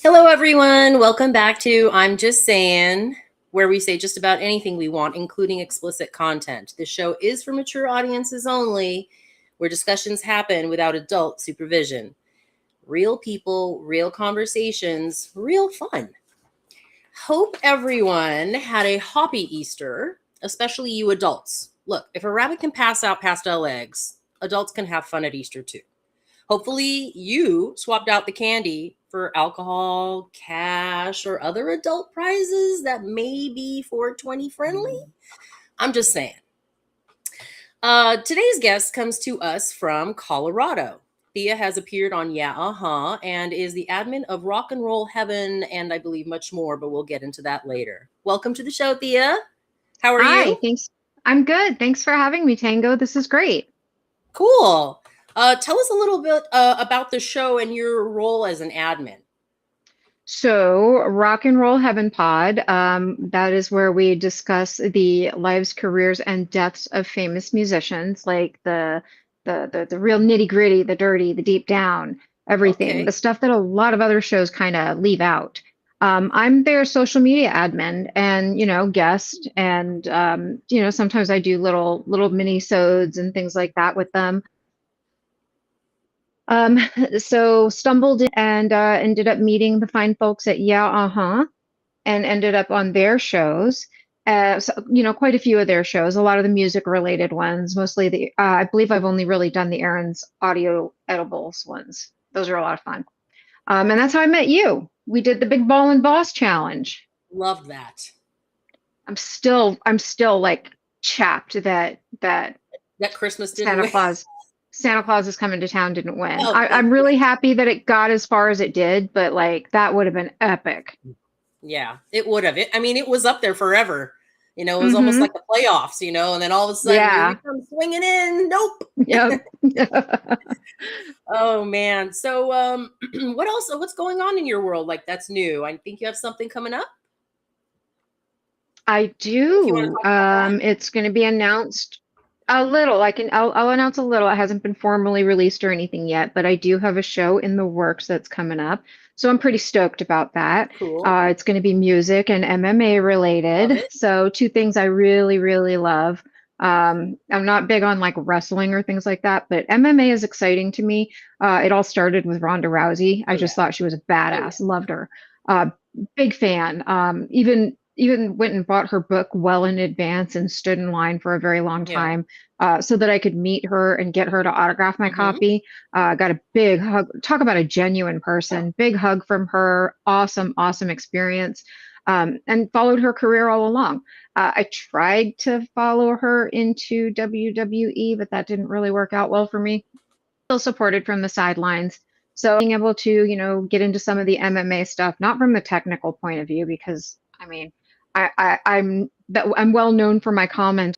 Hello, everyone. Welcome back to I'm Just Sayin, where we say just about anything we want, including explicit content. This show is for mature audiences only, where discussions happen without adult supervision. Real people, real conversations, real fun. Hope everyone had a hoppy Easter, especially you adults. Look, if a rabbit can pass out pastel eggs, adults can have fun at Easter too. Hopefully, you swapped out the candy for alcohol, cash, or other adult prizes that may be 420 friendly. I'm just saying. Today's guest comes to us from Colorado. Thea has appeared on Yeah, and is the admin of Rock and Roll Heaven, and I believe much more, but we'll get into that later. Welcome to the show, Thea. How are Hi, you? thanks. I'm good. Thanks for having me, Tango. This is great. Cool. Tell us a little bit about the show and your role as an admin. So, Rock and Roll Heaven Pod, that is where we discuss the lives, careers, and deaths of famous musicians, like the real nitty gritty, the dirty, the deep down, everything, Okay. the stuff that a lot of other shows kind of leave out. I'm their social media admin and guest, and sometimes I do little mini-sodes and things like that with them. Um, so stumbled in and ended up meeting the fine folks at Yeah, and ended up on their shows. Quite a few of their shows, a lot of the music related ones, mostly I believe I've only really done the Aaron's audio edibles ones. Those are a lot of fun. And that's how I met you. We did the Big Ball and Boss challenge. Love that. I'm still like chapped that That Christmas didn't Santa win. Claus Santa Claus is coming to town didn't win. Oh, thank I'm you. really happy that it got as far as it did, but like that would have been epic. Yeah, it would have. I mean, it was up there forever. It was almost Mm-hmm. like the playoffs, and then all of a sudden here we Yeah. come swinging in. Nope. Yep. Oh man. So, what else? What's going on in your world? Like that's new. I think you have something coming up. I If you want to do. talk about that. It's going to be announced a little. I'll announce a little. It hasn't been formally released or anything yet, but I do have a show in the works that's coming up. So I'm pretty stoked about that. Cool. It's going to be music and MMA Love related. it. So two things I really, really love. I'm not big on like wrestling or things like that, but MMA is exciting to me. It all started with Ronda Rousey. I Oh just yeah. thought she was a Oh yeah. badass. Loved her. Uh, Big fan. Even went and bought her book well in advance and stood in line for a very long Yeah. time so that I could meet her and get her to autograph my Mm-hmm. copy. Got a big hug. Talk about a genuine Oh, person. Big hug from her. Awesome, awesome experience. And followed her career all along. I tried to follow her into WWE, but that didn't really work out well for me. Still supported from the sidelines. So being able to, get into some of the MMA stuff, not from the technical point of view, because I mean, I'm well known for my comments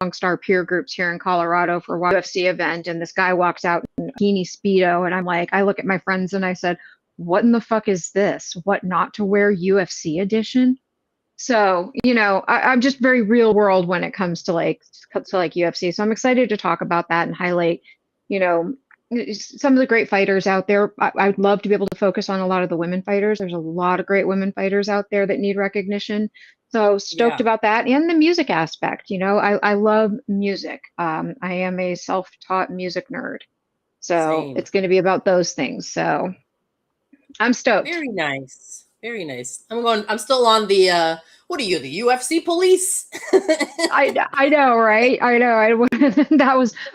amongst our peer groups here in Colorado for one UFC event, and this guy walks out in a bikini speedo, and I'm like, I look at my friends and I said, "What in the fuck is this? What not to wear UFC edition?" So, I'm just very real world when it comes to like UFC. So I'm excited to talk about that and highlight, you know, some of the great fighters out there. I'd love to be able to focus on a lot of the women fighters. There's a lot of great women fighters out there that need recognition. So stoked yeah. about that and the music aspect. I love music. I am a self-taught music nerd. So Same. it's going to be about those things. So I'm stoked. Very nice. Very nice. I'm still on the what are you, the UFC police? I know, right? I know.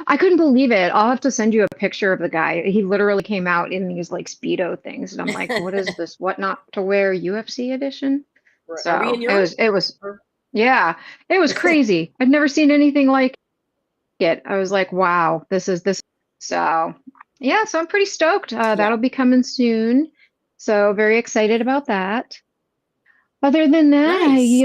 I couldn't believe it. I'll have to send you a picture of the guy. He literally came out in these like Speedo things, and I'm like, what is this? What not to wear UFC edition? Are we So in it Europe? was, it was, Or- yeah, it was crazy. I'd never seen anything like it. I was like, wow, this is this. So yeah, so I'm pretty stoked. yeah. That'll be coming soon. So very excited about that. Other than that, Nice.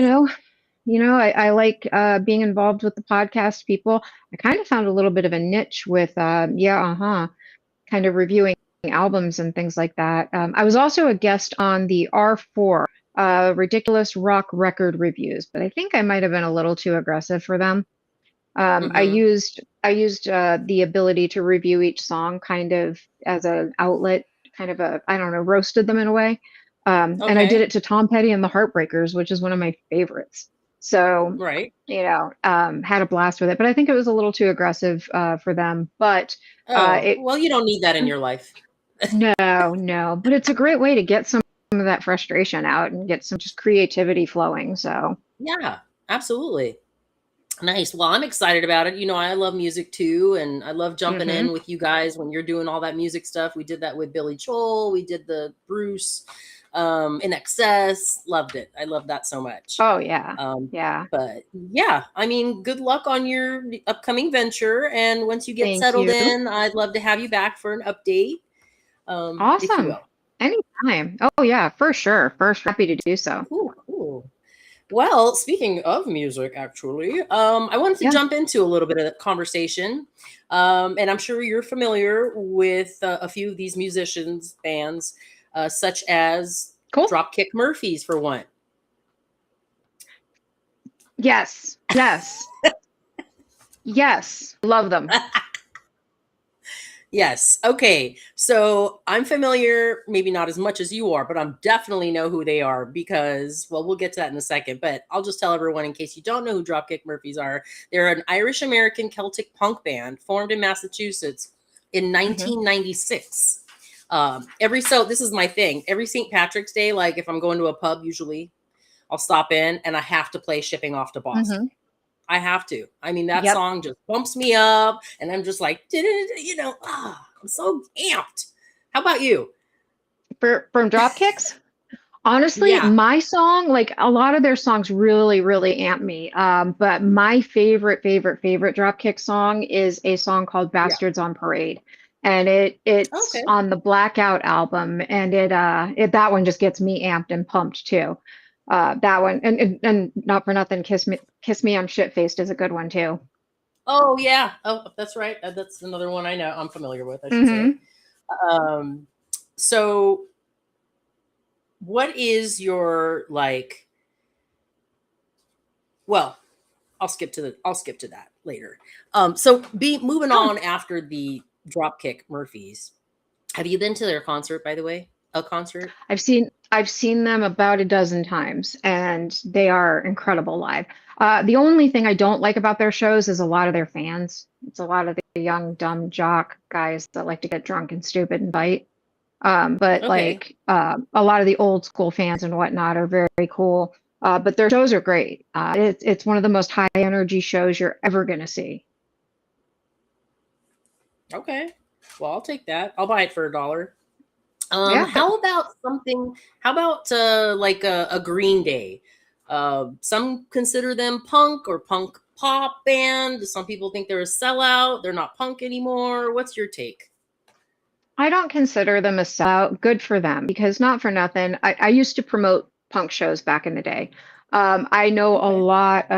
I like being involved with the podcast people. I kind of found a little bit of a niche with, kind of reviewing albums and things like that. I was also a guest on the R4, Ridiculous Rock Record Reviews, but I think I might have been a little too aggressive for them. Mm-hmm. I used the ability to review each song kind of as an outlet kind of a, I don't know, roasted them in a way. And I did Okay. it to Tom Petty and the Heartbreakers, which is one of my favorites. So, Right. had a blast with it, but I think it was a little too aggressive for them. But Oh, it well, you don't need that in your life. no, no, but it's a great way to get some of that frustration out and get some just creativity flowing. So, Yeah, absolutely. Nice. Well, I'm excited about it. I love music too, and I love jumping hmm in with you guys when you're doing all that music stuff. We did that with Billy Joel. We did the Bruce in excess. Loved it. I love that so much. oh yeah, Um, yeah. but yeah, I mean, good luck on your upcoming venture. And once you get Thank settled you. in, I'd love to have you back for an update, if you Awesome. will. Anytime. Oh yeah, for sure. First, happy to do so. Cool, cool. Well, speaking of music, actually, I wanted to Yeah. jump into a little bit of conversation. And I'm sure you're familiar with a few of these musicians, bands, such as Cool. Dropkick Murphys, for one. Yes. Yes. Yes. Love them. Yes. Okay. So I'm familiar, maybe not as much as you are, but I'm definitely know who they are because, well, we'll get to that in a second. But I'll just tell everyone in case you don't know who Dropkick Murphys are. They're an Irish American Celtic punk band formed in Massachusetts in hmm 1996. This is my thing. Every St. Patrick's Day, like if I'm going to a pub, usually I'll stop in and I have to play Shipping Off to Boston. hmm I have to. I mean, that Yep. song just bumps me up, and I'm just like, I'm so amped. How about you? From Dropkicks? Honestly, Yeah, my song, like a lot of their songs really, really amp me. But my favorite Dropkick song is a song called yeah. Bastards on Parade. And it's Okay, on the Blackout album, and it that one just gets me amped and pumped too. That one, and not for nothing, Kiss Me I'm Shit Faced is a good one too. oh yeah. Oh, that's right. That's another one I know. I'm familiar with, I should say. hmm Um, so what is your like? Well, I'll skip to that later. So be moving Oh, on after the Dropkick Murphys. Have you been to their concert, by the way? A concert? I've seen them about a dozen times, and they are incredible live. The only thing I don't like about their shows is a lot of their fans. It's a lot of the young, dumb jock guys that like to get drunk and stupid and fight. But Okay. like a lot of the old school fans and whatnot are very, very cool. But their shows are great. It's one of the most high energy shows you're ever gonna see. Okay. Well, I'll take that. I'll buy it for $1. Yeah, How about something? How about like a Green Day? Some consider them punk or punk pop band. Some people think they're a sellout. They're not punk anymore. What's your take? I don't consider them a sellout. Good for them, because not for nothing. I used to promote punk shows back in the day. I know a Okay. lot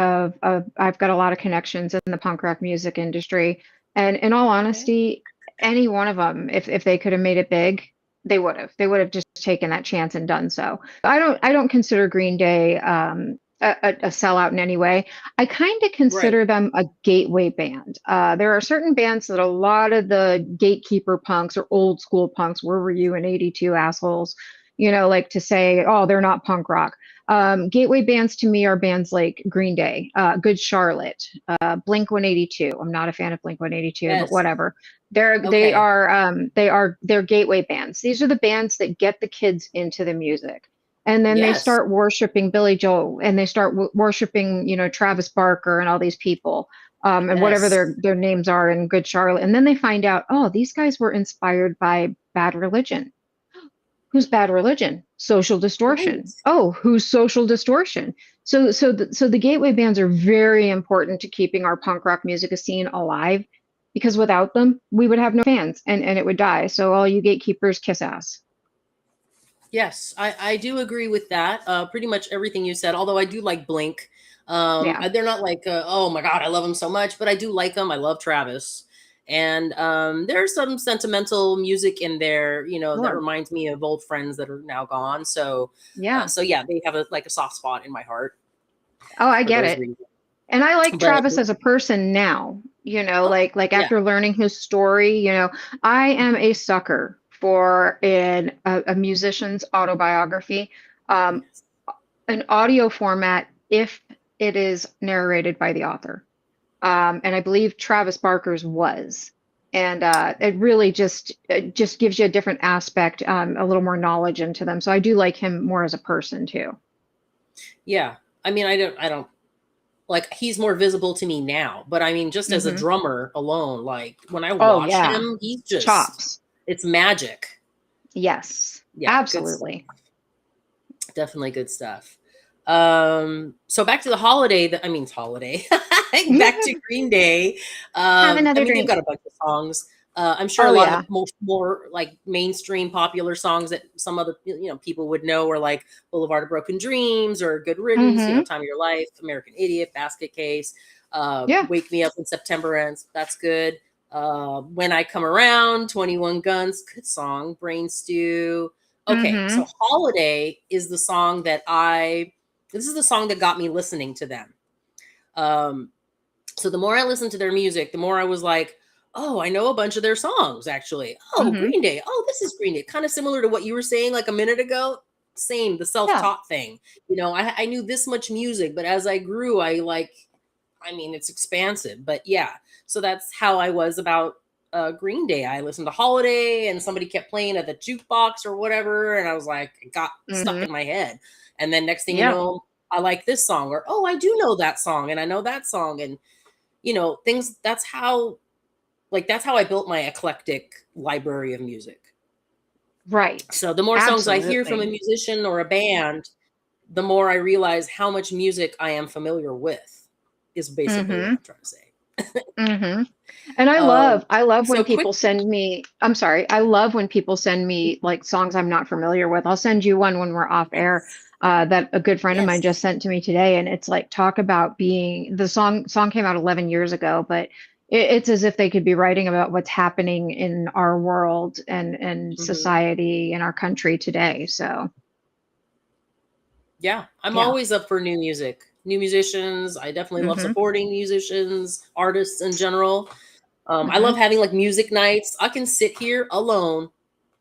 I've got a lot of connections in the punk rock music industry. And in all Okay. honesty, any one of them, if they could have made it big, they would have. They would have just taken that chance and done so. I don't consider Green Day a sellout in any way. I kind of Right. consider them a gateway band. There are certain bands that a lot of the gatekeeper punks or old school punks, where were you in 82 assholes, like to say, oh, they're not punk rock. Gateway bands to me are bands like Green Day, Good Charlotte, Blink 182. I'm not a fan of Blink 182, but Yes. whatever. Okay. They're gateway bands. These are the bands that get the kids into the music. And then they Yes. start worshiping Billy Joel, and they start worshiping, Travis Barker and all these people, and whatever Yes. their names are in Good Charlotte. And then they find out, oh, these guys were inspired by Bad Religion. Who's Bad Religion? Social Right. Distortion. Oh, who's Social Distortion? So the gateway bands are very important to keeping our punk rock music scene alive, because without them, we would have no fans, and it would die. So all you gatekeepers, kiss ass. Yes, I do agree with that. Pretty much everything you said. Although I do like Blink. Yeah. They're not like, oh my god, I love them so much, but I do like them. I love Travis, and there's some sentimental music in there. That Sure. reminds me of old friends that are now gone. So, Yeah. so yeah, they have a soft spot in my heart Oh, I for get those it. reasons. And I like But Travis as a person now, oh like yeah, after learning his story, I am a sucker for a musician's autobiography, um, an audio format if it is narrated by the author. And I believe Travis Barker's was. And it really just gives you a different aspect, a little more knowledge into them. So I do like him more as a person too. Yeah. I mean, I don't like, he's more visible to me now, but I mean, just as a Hmm. drummer alone, like when I Oh watch yeah, him, he's just, chops. it's magic. Yes, Yeah. Good stuff. absolutely. Definitely good stuff. So back to the holiday, I mean, holiday, back to Green Day. Have I another mean, they've got drink. a bunch of songs. I'm sure a Oh lot of yeah. the more like mainstream popular songs that some other, people would know are like Boulevard of Broken Dreams or Good Riddance, Hmm. Time of Your Life, American Idiot, Basket Case, Yeah. Wake Me Up when September Ends. That's good. When I Come Around, 21 Guns, good song. Brain Stew. Okay, so Hmm. Holiday is the song this is the song that got me listening to them. Um, so the more I listened to their music, the more I was like, oh, I know a bunch of their songs actually. Oh, Hmm. Green Day. Oh, this is Green Day. Kind of similar to what you were saying like a minute ago. Same, the Yeah. self-taught thing. I knew this much music, but as I grew, I mean, it's expansive. But yeah, so that's how I was about Green Day. I listened to Holiday and somebody kept playing at the jukebox or whatever. And I was like, it got stuck Hmm. in my head. And then next thing you Yeah. know, I like this song, or oh, I do know that song and I know that song. And things, that's how I built my eclectic library of music. Right. So the more songs I hear from a Absolutely. musician or a band, the more I realize how much music I am familiar with, is basically what Hmm. I'm trying to say. Hmm. And I Um, love I love when so quick, people send me, I'm sorry, I love when people send me like songs I'm not familiar with. I'll send you one when we're off air, yes, that a good friend of mine just yes, sent to me today, and it's like talk about being the song came out 11 years ago, but it's as if they could be writing about what's happening in our world and hmm, society in our country today. So yeah, I'm yeah. always up for new music, new musicians. I definitely love Hmm. supporting musicians, artists in general. I Hmm. love having like music nights. I can sit here alone,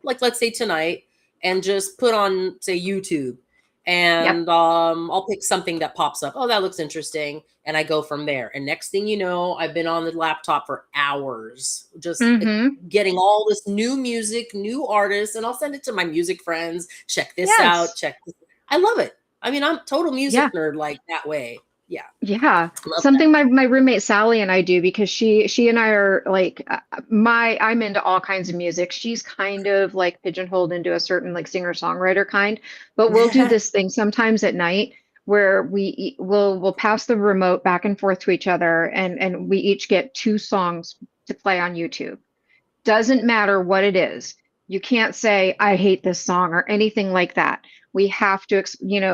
like let's say tonight, and just put on say YouTube, Yep. and I'll pick something that pops up. Oh, that looks interesting, and I go from there. And next thing you know, I've been on the laptop for hours, just Hmm. getting all this new music, new artists, and I'll send it to my music friends. Check this out. Yes. Check this. I love it. I mean, I'm total Yeah. music nerd like that way. Yeah, Yeah, love that. something my roommate Sally and I do because she and I are like my I'm into all kinds of music. She's kind of like pigeonholed into a certain like singer-songwriter kind, but we'll do this thing sometimes at night where we'll pass the remote back and forth to each other and we each get two songs to play on YouTube. Doesn't matter what it is. You can't say, I hate this song or anything like that. We have to,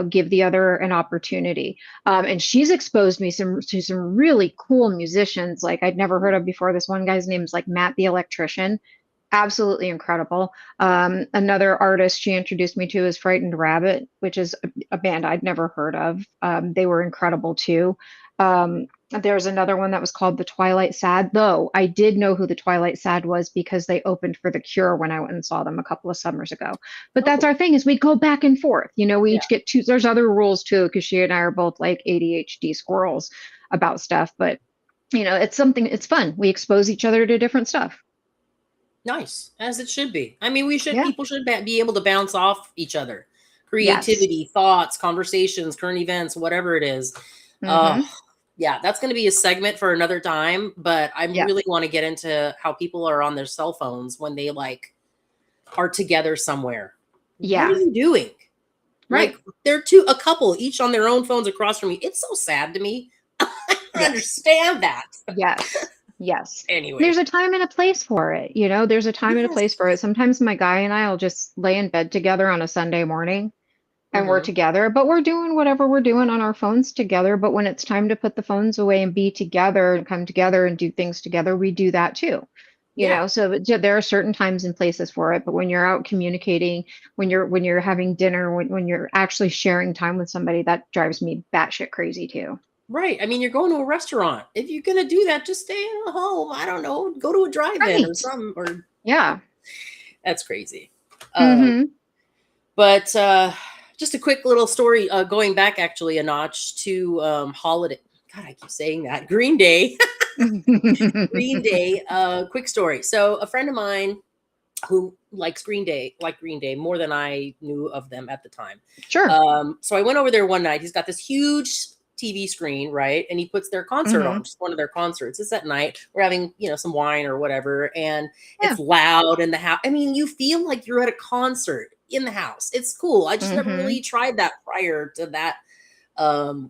give the other an opportunity. And she's exposed me to some really cool musicians like I'd never heard of before. This one guy's name is like Matt the Electrician. Absolutely incredible. Another artist she introduced me to is Frightened Rabbit, which is a band I'd never heard of. They were incredible too. There's another one that was called The Twilight Sad, though I did know who The Twilight Sad was because they opened for The Cure when I went and saw them a couple of summers ago. But that's Oh, our thing is we go back and forth. We yeah. each get two. There's other rules too because she and I are both like ADHD squirrels about stuff. But it's something. It's fun. We expose each other to different stuff. Nice, as it should be. I mean, Yeah. people should be able to bounce off each other. Yes. Creativity, thoughts, conversations, current events, whatever it is. Oh, Hmm. yeah, that's going to be a segment for another time, but I Yeah. really want to get into how people are on their cell phones when they like are together somewhere. What are Yeah. you doing? Like Right. they're a couple each on their own phones across from me. It's so sad to me. I don't Yes. understand that. Yes. Yes. Anyway, There's a time and a place for it. There's a time and a place yes. for it. Sometimes my guy and I will just lay in bed together on a Sunday morning and we're Hmm. together, but we're doing whatever we're doing on our phones together. But when it's time to put the phones away and be together and come together and do things together, we do that too. Yeah. So there are certain times and places for it. But when you're out communicating, when you're having dinner, when you're actually sharing time with somebody, that drives me batshit crazy too. Right. I mean, you're going to a restaurant. If you're going to do that, just stay at home. I don't know. Go to a drive-in or Right. something. Or Yeah. That's crazy. Mm-hmm. But just a quick little story, going back actually a notch to holiday. God, I keep saying that. Green Day. Green Day. Quick story. So a friend of mine who likes Green Day more than I knew of them at the time. Sure. So I went over there one night. He's got this huge TV screen, right? And he puts their concert Mm-hmm. on, just one of their concerts. It's at night. We're having, some wine or whatever, and Yeah. it's loud in the house. I mean, you feel like you're at a concert in the house. It's cool. I just never Mm-hmm. really tried that prior to that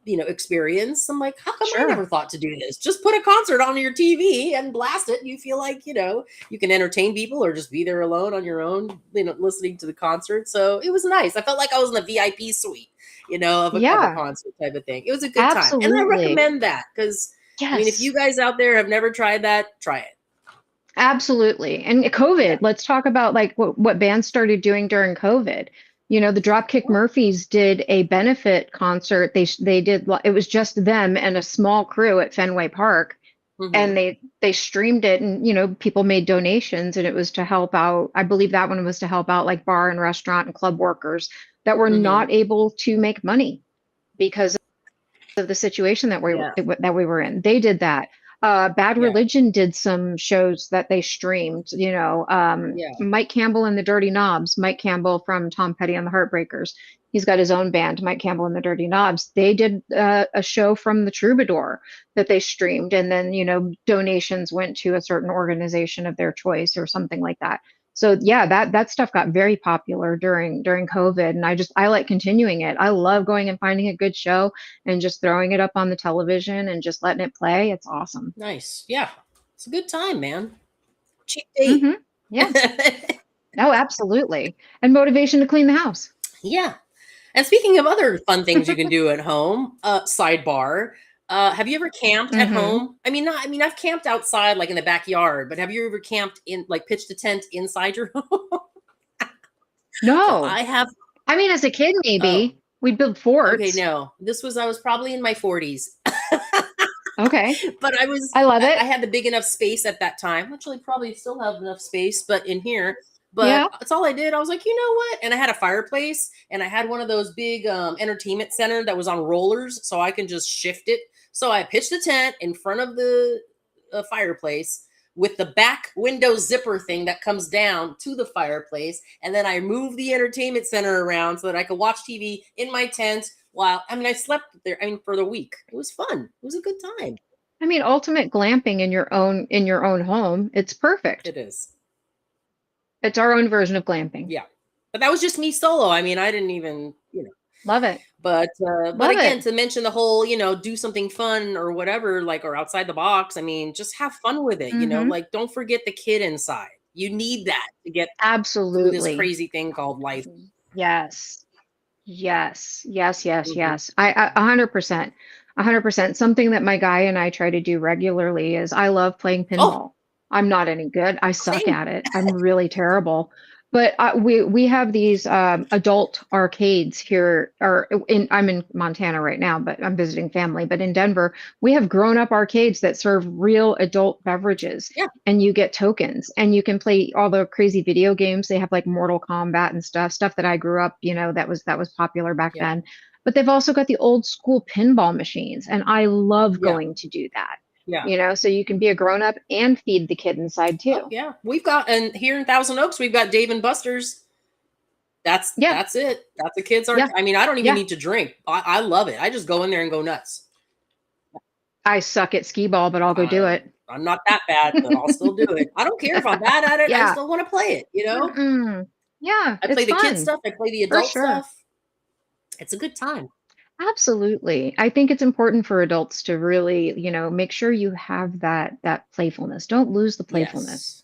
experience. I'm like, how come I never Sure. thought to do this? Just put a concert on your TV and blast it. You feel like, you can entertain people or just be there alone on your own, listening to the concert. So it was nice. I felt like I was in the VIP suite, of a Yeah, concert type of thing. It was a good time. And I absolutely. recommend that because, I mean, if Yes. you guys out there have never tried that, try it. Absolutely. And Yeah. COVID, let's talk about like what bands started doing during COVID. The Dropkick Murphys did a benefit concert. They did it was just them and a small crew at Fenway Park, Mm-hmm. and they streamed it, and people made donations, and it was to help out. I believe that one was to help out like bar and restaurant and club workers that were Mm-hmm. not able to make money because of the situation that Yeah. we were in. They did that. Bad Yeah. Religion did some shows that they streamed. Yeah. Mike Campbell and the Dirty Knobs. Mike Campbell from Tom Petty and the Heartbreakers. He's got his own band, Mike Campbell and the Dirty Knobs. They did a show from the Troubadour that they streamed, and then donations went to a certain organization of their choice or something like that. So yeah, that stuff got very popular during COVID, and I like continuing it. I love going and finding a good show and just throwing it up on the television and just letting it play. It's awesome. Nice. Yeah. It's a good time, man. Cheap date. Hmm. Yeah. Oh, absolutely. And motivation to clean the house. Yeah. And speaking of other fun things you can do at home, sidebar, have you ever camped at Hmm. home? I mean, not, I mean, I've camped outside, like in the backyard, but have you ever camped in, like, pitched a tent inside your home? So No. I have. I mean, as a kid, Oh, maybe we'd build okay. forts. No, I was probably in my 40s, Okay. but I love I it. had the big enough space at that time. Actually, probably still have enough space, but in here. But Yeah. that's all I did. I was like, you know what? And I had a fireplace, and I had one of those big entertainment center that was on rollers, so I can just shift it. So I pitched a tent in front of the fireplace with the back window zipper thing that comes down to the fireplace, and then I moved the entertainment center around so that I could watch TV in my tent while, I mean, I slept there, I mean, for the week. It was fun. It was a good time. I mean, ultimate glamping in your own home. It's perfect. It is. It's our own version of glamping. Yeah. But that was just me solo. I mean, I didn't even, Love it. but Love again, it. to mention the whole, do something fun or whatever, like, or outside the box. I mean, just have fun with it, Hmm. like, don't forget the kid inside. You need that to get through this Absolutely. crazy thing called life. Yes. Yes, yes, yes, Hmm. yes. 100%. 100%. Something that my guy and I try to do regularly is I love playing Oh, pinball. I'm not any good. I suck same. at it. I'm really terrible. But we have these adult arcades here, or I'm in Montana right now, but I'm visiting family. But in Denver, we have grown-up arcades that serve real adult beverages, Yeah. and you get tokens, and you can play all the crazy video games. They have like Mortal Kombat and stuff that I grew up, that was popular back Yeah. then. But they've also got the old school pinball machines, and I love Yeah. going to do that. Yeah. So you can be a grown up and feed the kid inside Oh too. yeah. We've got, and here in Thousand Oaks, we've got Dave and Buster's. Yeah, That's it. That's a kid's art. yeah, I mean, I don't even yeah. need to drink. I love it. I just go in there and go nuts. I suck at skee ball, but I'll go do I'm it. I'm not that bad, but I'll still do it. I don't care if I'm bad at it. I Yeah. still want to play it. Mm-mm. Yeah, I play it's the kid fun stuff. I play the for adult sure. stuff. It's a good time. Absolutely. I think it's important for adults to really, make sure you have that playfulness. Don't lose the playfulness. Yes.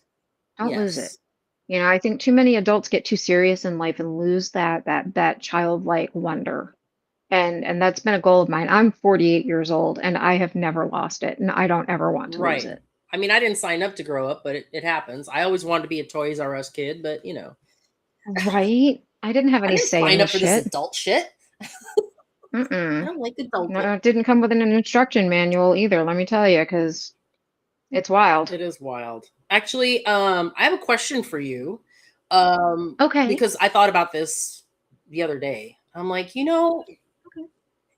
Don't lose it. Yes. I think too many adults get too serious in life and lose that childlike wonder. And that's been a goal of mine. I'm 48 years old and I have never lost it, and I don't ever want to lose Right. it. I mean, I didn't sign up to grow up, but it happens. I always wanted to be a Toys R Us kid, but Right? I didn't have I any didn't say in sign up this for this shit. adult shit. I Mm-mm. don't like adulting. No, it didn't come with an instruction manual either, let me tell you, because it's wild. It is wild. Actually, I have a question for you. Okay. Because I thought about this the other day. I'm like, Okay.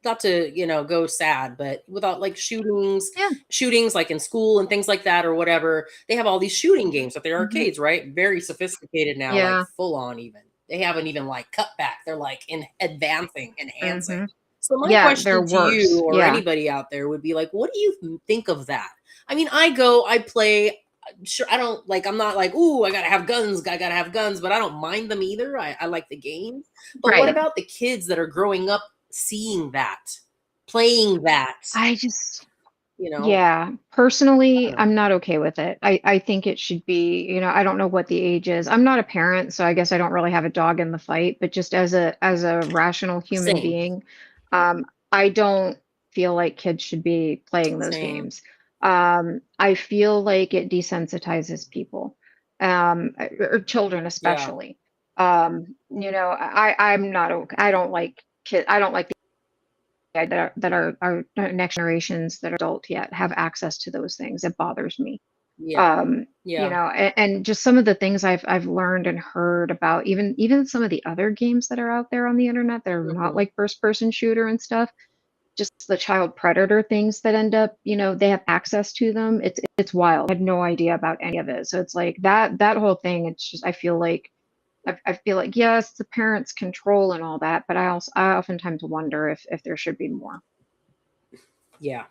not to, go sad, but without like Yeah. shootings like in school and things like that or whatever, they have all these shooting games at their Mhm. arcades, right? Very sophisticated now, like Yeah. full on even. They haven't even like cut back. They're like in advancing, enhancing. Hmm. So my Yeah, they're question to you worse. or Yeah. anybody out there would be like, what do you think of that? I mean, I play. Sure, I don't like. I'm not like, ooh, I gotta have guns. I gotta have guns, but I don't mind them either. I like the game. But what Right. about the kids that are growing up seeing that, playing that? I just, You know, yeah, I personally, don't know. I'm not okay with it. I think it should be, I don't know what the age is. I'm not a parent, so I guess I don't really have a dog in the fight, but just as a rational human Same, being, I don't feel like kids should be playing those same. games. I feel like it desensitizes people, or children Yeah. especially. I'm not okay. I don't like kid. I don't like that our next generations that are adult yet have access to those things. It bothers me. Yeah. Yeah. And just some of the things I've learned and heard about, even some of the other games that are out there on the internet that are not Hmm. like first person shooter and stuff, just the child predator things that end up, they have access to them. It's wild. I had no idea about any of it. So it's like that whole thing. It's just I feel like yes, the parents control and all that, but I oftentimes wonder if there should be more. Yeah.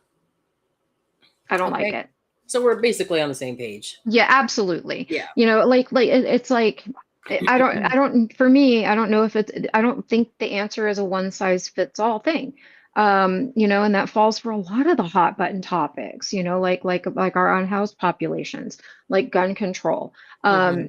I don't like Okay. it. So we're basically on the same page. Yeah, absolutely. Yeah. It's like I don't for me, I don't know if it's I don't think the answer is a one size fits all thing. And that falls for a lot of the hot button topics, like our unhoused populations, like gun control. Hmm.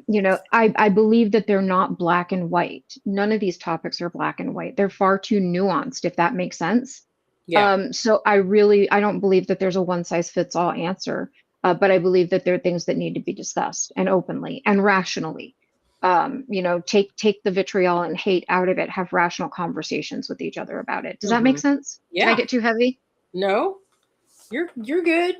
I believe that they're not black and white. None of these topics are black and white. They're far too nuanced, if that makes sense. Yeah. So I don't believe that there's a one size fits all answer, but I believe that there are things that need to be discussed and openly and rationally. Take the vitriol and hate out of it. Have rational conversations with each other about it. Does that make Hmm. sense? Did I Yeah. get too heavy? No, you're good.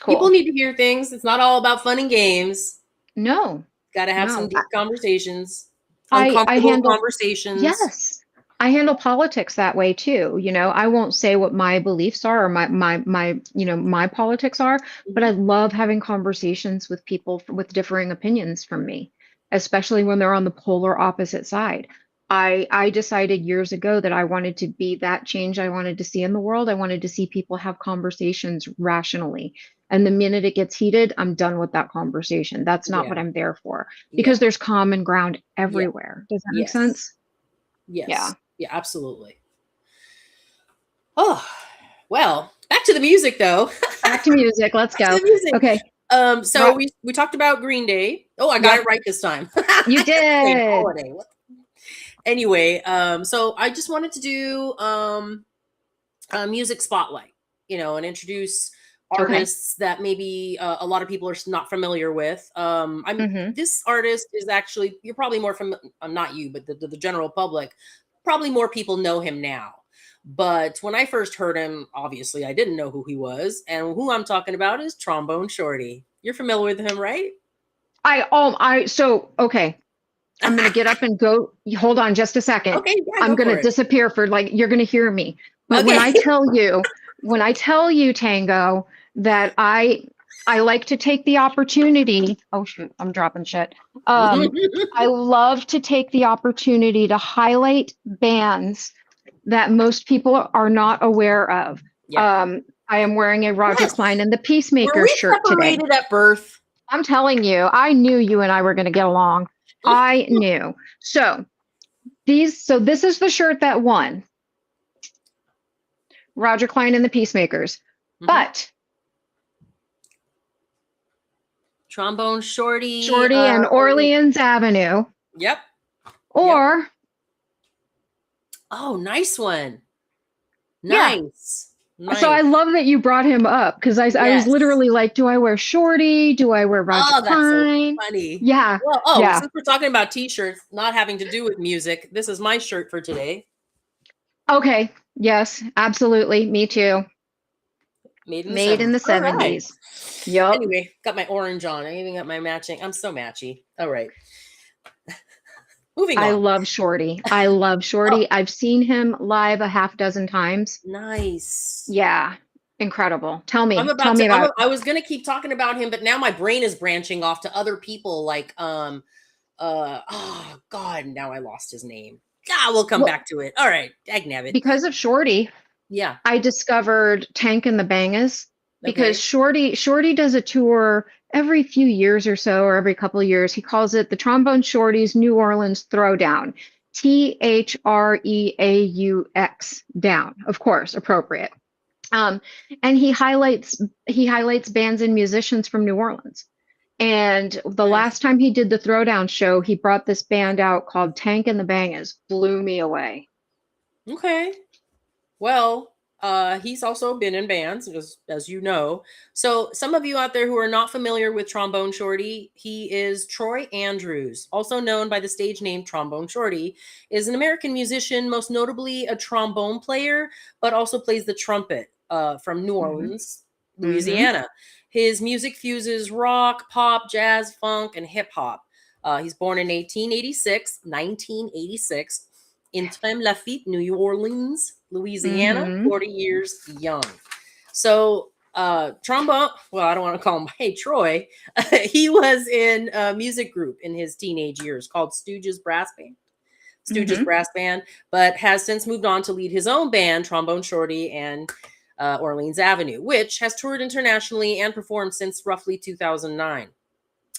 People Cool. need to hear things. It's not all about fun and games. No, Got to have some no. deep conversations, I uncomfortable handle conversations. Yes. I handle politics that way too. I won't say what my beliefs are or my politics are, but I Mhm. love having conversations with people with differing opinions from me, especially when they're on the polar opposite side. I decided years ago that I wanted to be that change I wanted to see in the world. I wanted to see people have conversations rationally. And the minute it gets heated, I'm done with that conversation. That's not what Yeah. I'm there for Yeah. because there's common ground Yeah. everywhere. Does that make Yes. sense? Yeah. Yes. Yeah, absolutely. Oh, well, back to the music though. Back to music. Let's Back to go. the music. Okay. So we talked about Green Day. Oh, I got Yep. it right this time. You Wait, did. holiday. Anyway, so I just wanted to do a music spotlight, and introduce Okay. artists that maybe a lot of people are not familiar with. I'm Mm-hmm. This artist is actually, you're probably more familiar. Not you, but the general public. Probably more people know him now. But when I first heard him, obviously I didn't know who he was, and who I'm talking about is Trombone Shorty. You're familiar with him, right? So okay. I'm gonna get up and go. Hold on just a second. Okay, yeah, I'm go gonna for it. disappear for like you're gonna hear me. But when Okay. I tell you, Tango, that I like to take the opportunity. Oh shoot, I'm dropping shit. I love to take the opportunity to highlight bands that most people are not aware of. Yeah. I am wearing a Roger Yes. Klein and the Were Peacemakers we shirt today. separated at birth? I'm telling you, I knew you and I were going to get along. I knew. So this is the shirt that won, Roger Klein and the Peacemakers. Hmm. But Trombone Shorty. Shorty and Orleans Avenue, Yep. Yep. or Oh, nice one. yeah. Nice. So I Nice. love that you brought him up because I was Yes. literally like, do I wear Shorty? Do I wear Roger Oh, that's so Klein? funny. Yeah, Well, yeah. since we're talking about t-shirts not having to do with music, this is my shirt for today. Okay. Yes, absolutely. Me too. Made in the Made in 70s. the All right. 70s. Yup. Anyway, got my orange on. I even got my matching. I'm so matchy. All right. Moving I on. love Shorty. I love Oh, Shorty. I've seen him live a half dozen times. nice. Yeah, incredible. I'm Tell about me to. about. I was gonna keep talking about him, but now my brain is branching off to other people. Like, oh God, now I lost his name. Ah, we'll come Well, back to it. All right, dagnabbit. because of Shorty, Yeah. I discovered Tank and the Bangas because Okay. Shorty does a tour every few years or so, or every couple of years. He calls it the Trombone Shorties New Orleans Throwdown. THREAUX down, of course, appropriate. Um, and he highlights bands and musicians from New Orleans. And the Nice. last time he did the Throwdown show, he brought this band out called Tank and the Bangas. Blew me away. Okay. Well, he's also been in bands, as you know. So, some of you out there who are not familiar with Trombone Shorty, he is Troy Andrews, also known by the stage name Trombone Shorty, is an American musician, most notably a trombone player, but also plays the trumpet from New Hmm. Orleans, Hmm. Louisiana. His music fuses rock, pop, jazz, funk, and hip hop. He's born in 1986 in Treme Lafitte, New Orleans, Louisiana, Hmm. 40 years young. So, trombone, well, I don't want to call him, hey, Troy, he was in a music group in his teenage years called Stooges Hmm. Brass Band, but has since moved on to lead his own band, Trombone Shorty and Orleans Avenue, which has toured internationally and performed since roughly 2009.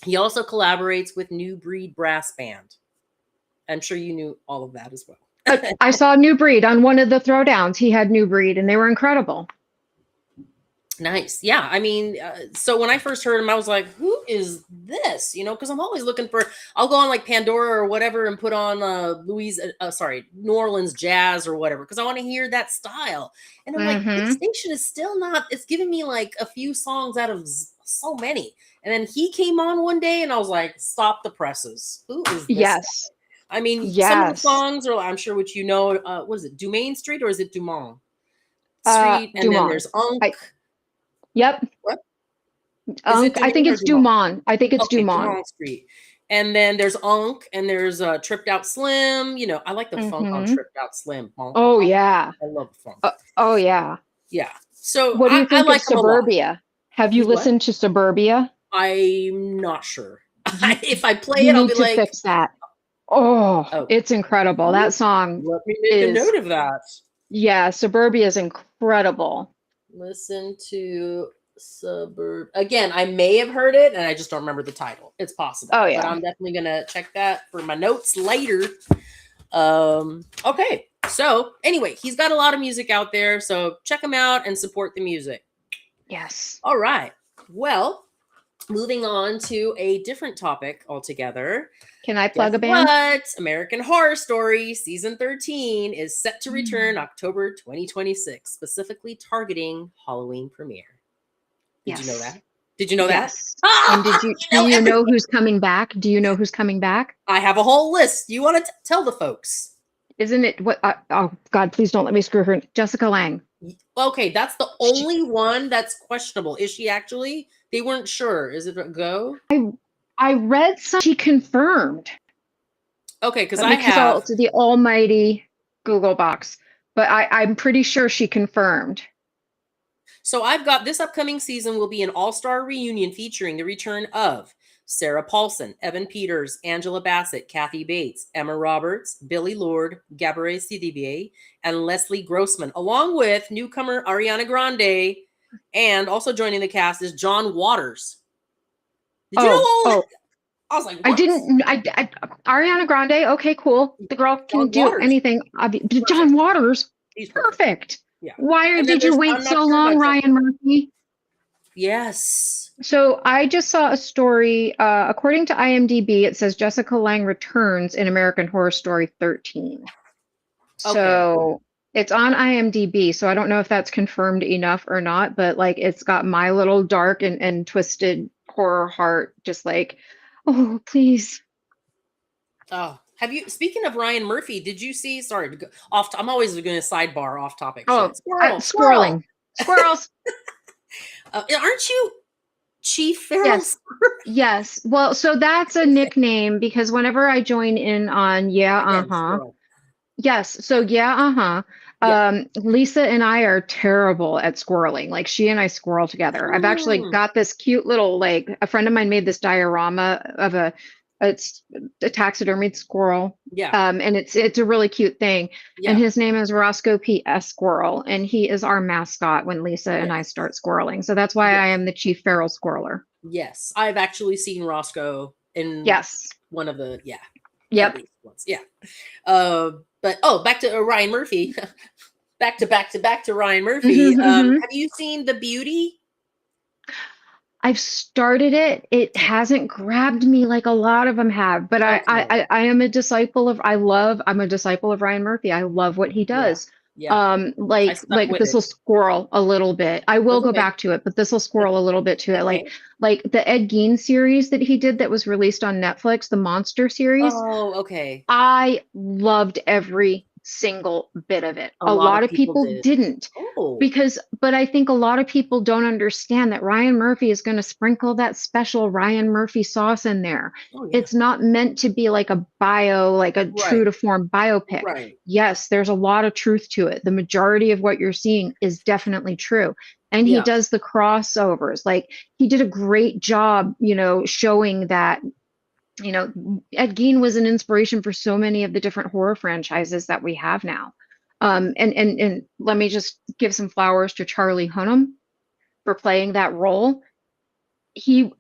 He also collaborates with New Breed Brass Band. I'm sure you knew all of that as well. I saw New Breed on one of the throwdowns. He had New Breed, and they were incredible. Nice. Yeah. I mean, so when I first heard him, I was like, who is this? You know, because I'm always looking for, I'll go on like Pandora or whatever and put on New Orleans jazz or whatever, because I want to hear that style. And I'm like, this Hmm. station is still not, it's giving me like a few songs out of so many. And then he came on one day and I was like, stop the presses. Who is this guy? Yes. I mean, some of the Yes. songs are, I'm sure, what you know, what is it, Dumaine Street or is it Dumont Street? And then Dumont. there's Unk. I Yep. What? Is it I think Dumaine or it's Dumont? Dumont. I think it's Okay, Dumont. Dumont Street. And then there's Unk, and there's Tripped Out Slim. You know, I like the funk on Hmm. Tripped Out Slim. Bonk, Oh bonk. yeah. I love funk. Oh yeah. Yeah. So What do you I think of like him a lot. Suburbia? Have you He's what? listened to Suburbia? I'm not sure. You If I play you it, I'll need be to like, fix that. Oh, oh, it's incredible. That song let me make a is, note of that. yeah, Suburbia is incredible. Listen to Suburb. Again, I may have heard it and I just don't remember the title. It's possible, Oh but yeah. I'm definitely gonna check that for my notes later. Okay. So anyway, he's got a lot of music out there. So check him out and support the music. Yes. All right. Well, moving on to a different topic altogether. Can I Guess plug a band? what? American Horror Story season 13 is set to return October 2026, specifically targeting Halloween premiere. Did you know Yes. that? Did you know that? Yes. And Ah, do you know you know everything. who's coming back? Do you know who's coming back? I have a whole list. You want to tell the folks? Isn't it what oh God, please don't let me screw her. Jessica Lange. Okay, that's the She, only one that's questionable. Is she actually? They weren't sure. Is it a go? I read some she confirmed. Okay, because Let I me have. consult the almighty Google box. But I'm pretty sure she confirmed. So I've got this upcoming season will be an all-star reunion featuring the return of Sarah Paulson, Evan Peters, Angela Bassett, Kathy Bates, Emma Roberts, Billy Lord, Gabrielle Sidibe, and Leslie Grossman, along with newcomer Ariana Grande, and also joining the cast is John Waters. Did you know all that? Oh, I was like, I what? didn't. Ariana Grande. Okay, cool. The girl can John do Waters. anything. John Perfect. Waters. He's perfect. Perfect. Yeah. Why And then did you I'm wait not so sure long, about Jessica. Ryan Murphy? Yes. So I just saw a story. According to IMDb, it says Jessica Lange returns in American Horror Story 13. Okay. So it's on IMDb. So I don't know if that's confirmed enough or not, but like it's got my little dark and twisted horror heart, just like, oh, please. Oh, have you? Speaking of Ryan Murphy, did you see? Sorry, to go off. I'm always going to sidebar off topic Oh, shit. Squirrel, squirrel. squirreling. Squirrels. Aren't you? Chief Feral Yes. Yes. Well, so that's a Okay. nickname because whenever I join in on yeah, Again, uh-huh. squirrel. Yes. So yeah, uh-huh. Yeah. Lisa and I are terrible at squirreling. Like she and I squirrel together. I've actually Hmm. got this cute little like a friend of mine made this diorama of it's a taxidermied squirrel. Yeah. And it's a really cute thing. And Yeah. his name is Roscoe P.S. Squirrel, and he is our mascot when Lisa and I Yes. start squirreling. So that's why I Yes. am the chief feral squirreler. Yes. I've actually seen Roscoe in Yes. one of the, yeah, at Yep. least once. Yeah. But back to Ryan Murphy. back to Ryan Murphy. Hmm. Have you seen The Beauty? I've started it. It Okay. hasn't grabbed me like a lot of them have, but Okay. I am a disciple of I'm a disciple of Ryan Murphy. I love what he Yeah. does. Yeah. I stuck Like with this it. will squirrel a little bit. I will That's go okay. back to it, but this will That's squirrel a little bit to it. okay. Like the Ed Gein series that he did that was released on Netflix, the Monster series. Oh, okay. I loved every single bit of it. A A lot lot of of people people did. didn't Oh. but I think a lot of people don't understand that Ryan Murphy is going to sprinkle that special Ryan Murphy sauce in there. Oh yeah. It's not meant to be like a like a true Right. to form biopic. Right. Yes, there's a lot of truth to it. The majority of what you're seeing is definitely true. And he Yeah. does the crossovers. Like he did a great job, showing that Ed Gein was an inspiration for so many of the different horror franchises that we have now. And let me just give some flowers to Charlie Hunnam for playing that role. He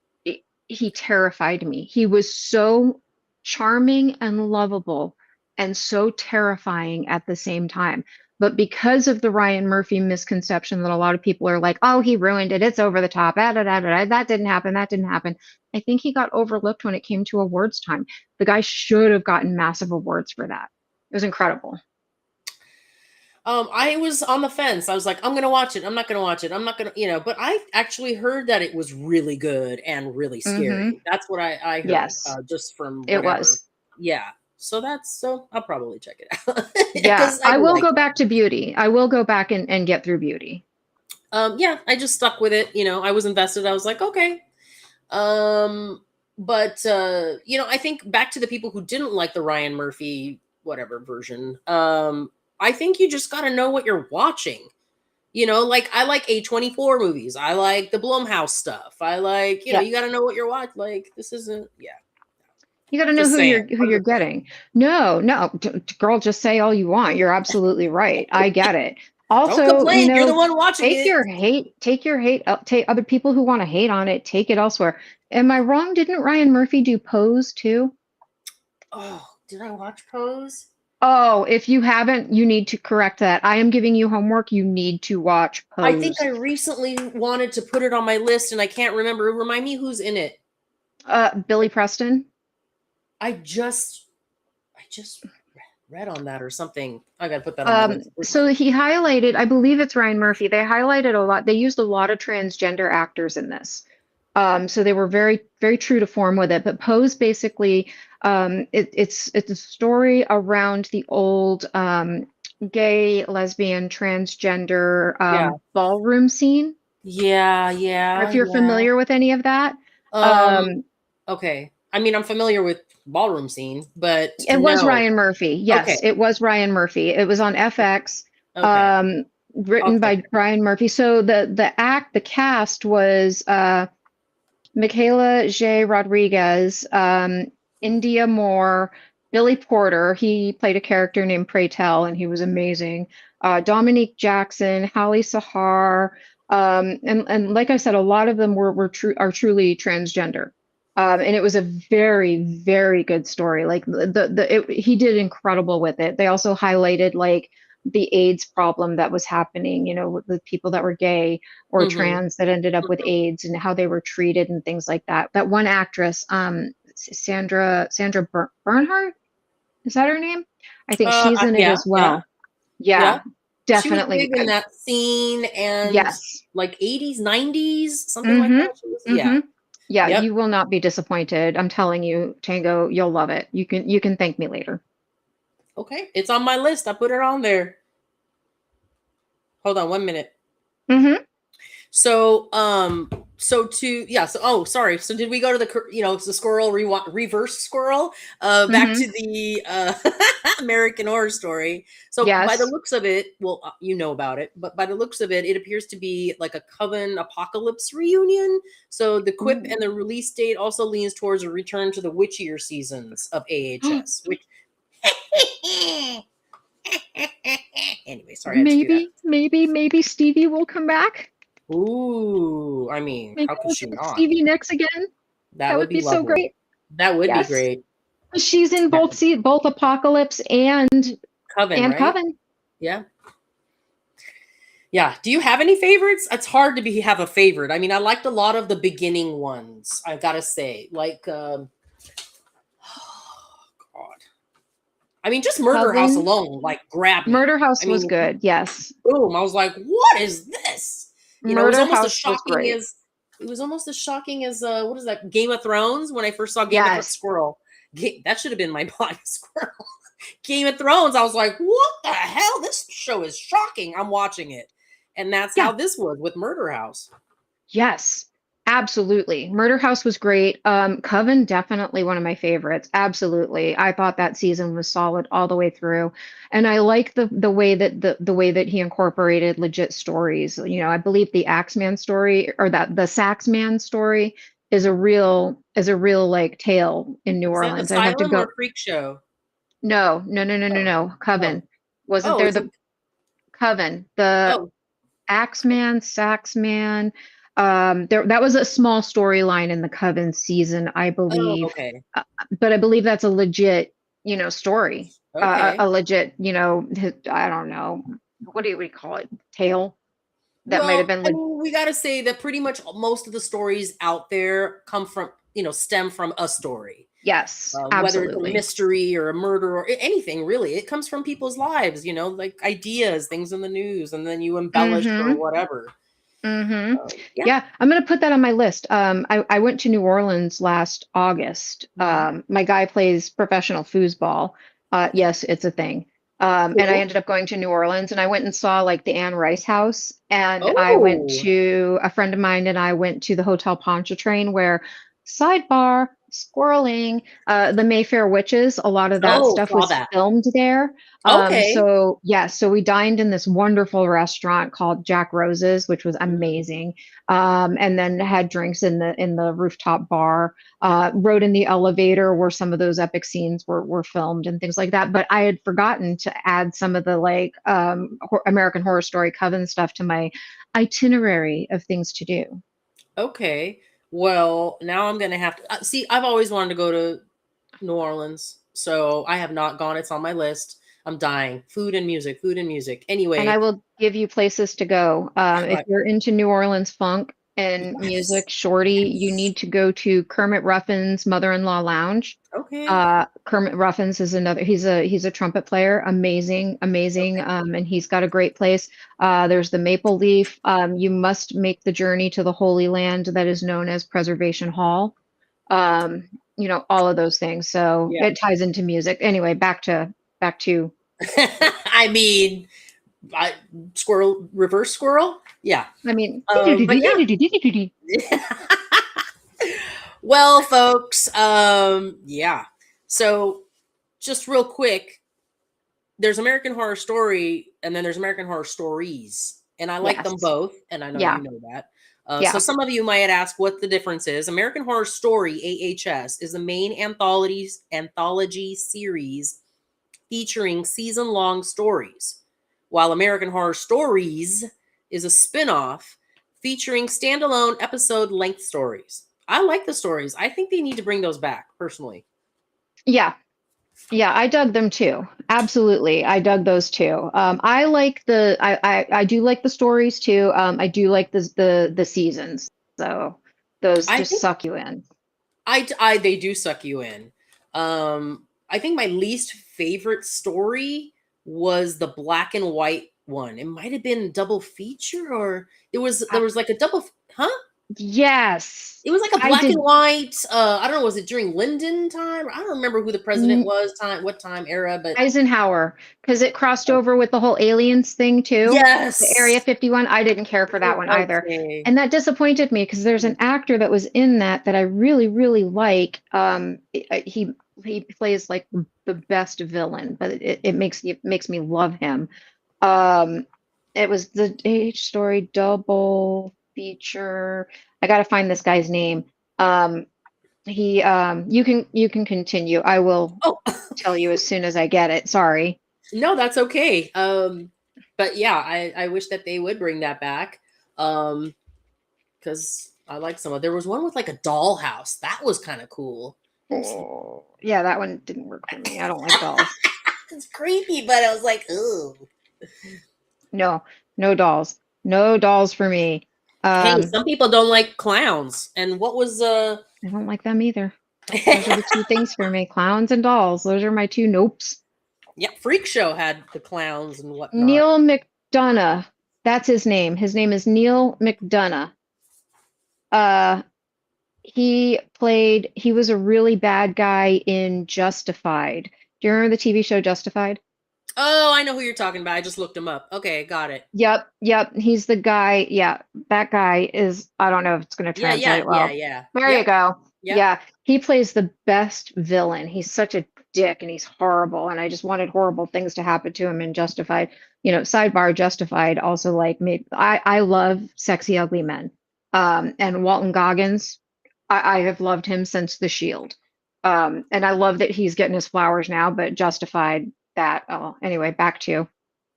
he terrified me. He was so charming and lovable and so terrifying at the same time. But because of the Ryan Murphy misconception that a lot of people are like, oh, he ruined it. It's over the top. That didn't happen. That didn't happen. I think he got overlooked when it came to awards time. The guy should have gotten massive awards for that. It was incredible. I was on the fence. I was like, I'm gonna watch it. I'm not gonna watch it. I'm not gonna, but I actually heard that it was really good and really Hmm. scary. That's what I heard, Yes, just from it whatever. was. Yeah. So I'll probably check it out Yeah, because I I do will like go that. back to Beauty. I will go back and get through Beauty. Yeah, I just stuck with it. I was invested. I was like, okay. But I think back to the people who didn't like the Ryan Murphy whatever version. I think you just got to know what you're watching. Like I like A24 movies. I like the Blumhouse stuff. I like, Yeah. you got to know what you're watching. Like this isn't, yeah. You got to know Just saying. who I'm you're just saying. getting. No, no, girl, just say all you want. You're absolutely right. I get it. Don't Also, complain. You're the one watching it. take your hate, take other people who want to hate on it, take it elsewhere. Am I wrong? Didn't Ryan Murphy do Pose too? Oh, did I watch Pose? Oh, if you haven't, you need to correct that. I am giving you homework. You need to watch I think Pose. I recently wanted to put it on my list and I can't remember. Remind me who's in it. Billy Preston. I just read on that or something. I got to put that on my list. Where's my So list? he highlighted, I believe it's Ryan Murphy. They highlighted a lot. They used a lot of transgender actors in this. So they were very, very true to form with it. But Pose basically, it's a story around the old gay, lesbian, transgender Yeah. ballroom scene. Yeah, Or yeah, if you're yeah. familiar with any of that, Um, um, okay. I mean, I'm familiar with ballroom scene, but it was no. Ryan Murphy. Okay. Yes, it was Ryan Murphy. It was on FX, Okay. I'll written check by it. Ryan Murphy. So the cast was Michaela J. Rodriguez, India Moore, Billy Porter. He played a character named Pray Tell, and he was amazing. Dominique Jackson, Hallie Sahar, and like I said, a lot of them are truly transgender. And it was a very, very good story. Like he did incredible with it. They also highlighted like the AIDS problem that was happening, with people that were gay or Mm-hmm. trans that ended up with AIDS and how they were treated and things like that. That one actress, Sandra Bernhardt, is that her name? I think she's in it Yeah, as yeah, well. yeah. Yeah, She was definitely. big in that scene and Yes. like 80s, 90s, something like Mm-hmm. that. She was, yeah. Mm-hmm. Yeah, Yep. you will not be disappointed. I'm telling you, Tango, you'll love it. You can thank me later. Okay. It's on my list. I put it on there. Hold on 1 minute. Mm-hmm. So, sorry. So did we go to it's the squirrel reverse squirrel back Hmm. to the American Horror Story. So by the Yes. looks of it, well, you know about it, but by the looks of it, it appears to be like a Coven apocalypse reunion. So the quip Ooh. and the release date also leans towards a return to the witchier seasons of AHS, which anyway, sorry, I had to do that. Maybe Stevie will come back. Ooh, I mean, Maybe how could we'll she get not? Stevie Nicks again. That That would would be be so lovely. great. That would be Yes. great. She's in Yeah. both Apocalypse Coven, and right? Coven. Yeah. Yeah. Do you have any favorites? It's hard to have a favorite. I mean, I liked a lot of the beginning ones, I gotta say. Like oh God. I mean, just Murder House Coven. alone, like grabbed me. Murder I House was mean, good. Yes. boom. I was like, what is this? It was Murder almost as House was shocking great. as what is that? Game of Thrones when I first saw Game of Thrones Yes. Squirrel. That should have been my body squirrel. Game of Thrones, I was like, what the hell? This show is shocking. I'm watching it. And that's how Yeah. this was with Murder House. Yes. Absolutely. Murder House was great. Coven, definitely one of my favorites. Absolutely. I thought that season was solid all the way through. And I like the way that the way that he incorporated legit stories. I believe the Axeman story or that the Saxman story is a real like tale in New Is that Orleans. I'd have to Asylum go. or Freak Show? No, no, no, no, no, Oh, no. oh, Coven. Wasn't oh, there it's the in, Coven? The oh, Axeman, Saxman. There that was a small storyline in the Coven season, I oh, believe. okay. But I believe that's a legit, story. A Okay. legit, I don't know, what do we call it? Tale that might have Well, been I mean, we got to say that pretty much most of the stories out there come from, stem from a story. yes, Whether it's a absolutely. mystery or a murder or anything really, it comes from people's lives, like ideas, things in the news, and then you embellish or Mm-hmm. whatever. Mm-hmm. Yeah. Yeah, I'm gonna put that on my list. I went to New Orleans last August. Mhm. My guy plays professional foosball. Yes, it's a thing. And I Cool. ended up going to New Orleans and I went and saw like the Anne Rice house. And I went Oh, to a friend of mine and I went to the Hotel Pontchartrain where sidebar, squirreling, the Mayfair Witches, a lot of that oh, stuff saw was that. filmed there. Okay. So yeah, so we dined in this wonderful restaurant called Jack Rose's, which was Mhm. amazing. And then had drinks in the rooftop bar. Rode in the elevator where some of those epic scenes were filmed and things like that. But I had forgotten to add some of the like American Horror Story Coven stuff to my itinerary of things to do. Okay. Well, now I'm gonna have to see. I've always wanted to go to New Orleans, so I have not gone. It's on my list. I'm dying. Food and music. Food and music. And I Anyway, will give you places to go. If I, you're into New Orleans funk and yes, music, shorty, you yes. need to go to Kermit Ruffin's Mother-in-Law Lounge. Okay. Kermit Ruffins is another. He's a trumpet player, amazing, amazing, Okay. and he's got a great place. There's the Maple Leaf. You must make the journey to the Holy Land that is known as Preservation Hall. Um, all of those things. So Yeah. it ties into music. Anyway, back to. I mean, I, squirrel, reverse squirrel. Yeah. I mean, But yeah. Well, folks. Yeah. So just real quick, there's American Horror Story, and then there's American Horror Stories, and I like them Yes. both, and I know Yeah. you know that. So Yeah. some of you might ask what the difference is. American Horror Story (AHS) is the main anthology series featuring season-long stories, while American Horror Stories is a spin-off featuring standalone episode-length stories. I like the stories. I think they need to bring those back, personally. Yeah. Yeah, I dug them too. Absolutely. I dug those too. I do like the stories too. I do like the seasons. So those I just think suck you in. they do suck you in. I think my least favorite story was the black and white one. It might have been double feature, or there was I, like a double, huh? Yes, It was like a I black and did. white. I don't know. Was it during Lyndon time? I don't remember who the president mm, was. What time era? But Eisenhower, because it crossed over with the whole aliens thing too. The yes. Area 51. I didn't care for that one either. Okay. And that disappointed me because there's an actor that was in that that I really, really like. He plays like the best villain, but it makes me love him. Um, it was the H story double feature. I gotta find this guy's name. Um, he you can continue. I will Oh tell you as soon as I get it. Sorry. no, that's okay. But yeah, I wish that they would bring that back. Because I like some of. There was one with like a dollhouse. That was kind of cool. Oh, yeah, that one didn't work for me. I don't like dolls. It's creepy, but I was like, ooh. No, no dolls. No dolls for me. Hey, Um, some people don't like clowns. And what was I don't like them either. Those are the two things for me. Clowns and dolls. Those are my two nopes. yeah, Freak Show had the clowns and whatnot. Neil McDonough. That's his name. His name is Neil McDonough. Uh, he was a really bad guy in Justified. Do you remember the TV show Justified? Oh, I know who you're talking about. I just looked him up. Okay, got it. Yep, yep. He's the guy. Yeah, that guy is, I don't know if it's going to Yeah, yeah, translate yeah, well. yeah. There you Yep, go. yep. Yeah, he plays the best villain. He's such a dick and he's horrible. And I just wanted horrible things to happen to him in Justified. Sidebar Justified also like me. I love sexy, ugly men. And Walton Goggins, I have loved him since The Shield. And I love that he's getting his flowers now, but Justified that. Oh, anyway, back to you.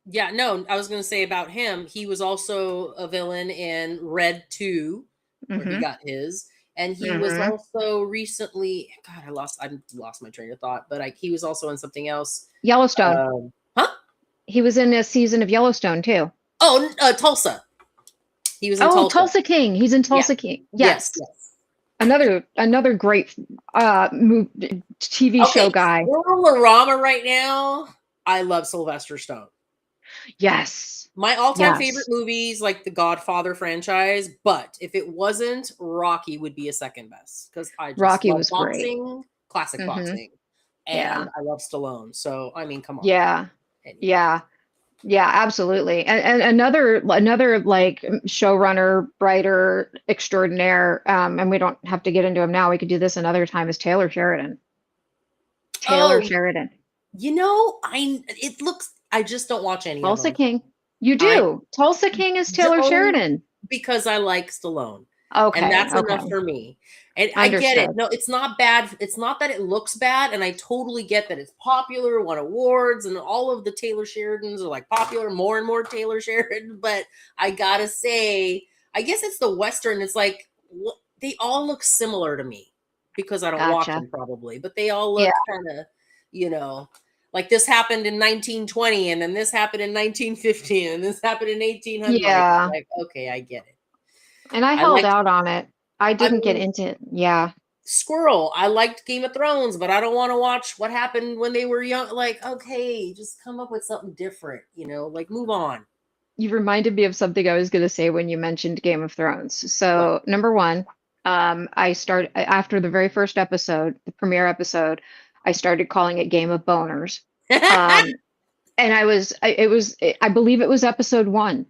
Yeah, no, I was going to say about him, he was also a villain in Red 2, where he Mm-hmm. got his. And he was Mm-hmm. also recently, God, I lost my train of thought, but he was also in something else. Yellowstone. Huh? He was in a season of Yellowstone too. Oh, Tulsa. He was in Oh, Tulsa. Tulsa King. He's in Yeah. Tulsa King. Yes. Yes. Yes. Another great TV show Okay. guy. We're Rama right now. I love Sylvester Stone. Yes. My all-time favorite Yes. movies, like the Godfather franchise, but if it wasn't, Rocky would be a second best because I just Rocky love was great. boxing, classic Hmm. boxing, and Yeah. I love Stallone. So I mean, come on. Yeah. Anyway. Yeah. Yeah, absolutely. And another like showrunner, writer extraordinaire, and we don't have to get into him now. We could do this another time, is Taylor Sheridan. Taylor Oh, Sheridan. it looks. I just don't watch any of Tulsa them. King. You I do. Tulsa King is Taylor only Sheridan. because I like Stallone. And Okay, that's enough okay. for me. And I get it. Understood. No, it's not bad. It's not that it looks bad. And I totally get that it's popular, won awards, and all of the Taylor Sheridans are like popular, more and more Taylor Sheridan. But I gotta say, I guess it's the Western. It's like they all look similar to me because I don't watch Gotcha. them probably, but they all Yeah, look kind of, you know, like this happened in 1920 and then this happened in 1915 and this happened in 1800. yeah. Like, okay, I get it. And I I held like out on it. I I didn't get mean, into it. Yeah. Squirrel. I liked Game of Thrones, but I don't want to watch what happened when they were young. Like, okay, just come up with something different, like move on. You reminded me of something I was going to say when you mentioned Game of Thrones. What? So, number one, I started after the very first episode, the premiere episode, I started calling it Game of Boners. Um, and I believe it was episode one.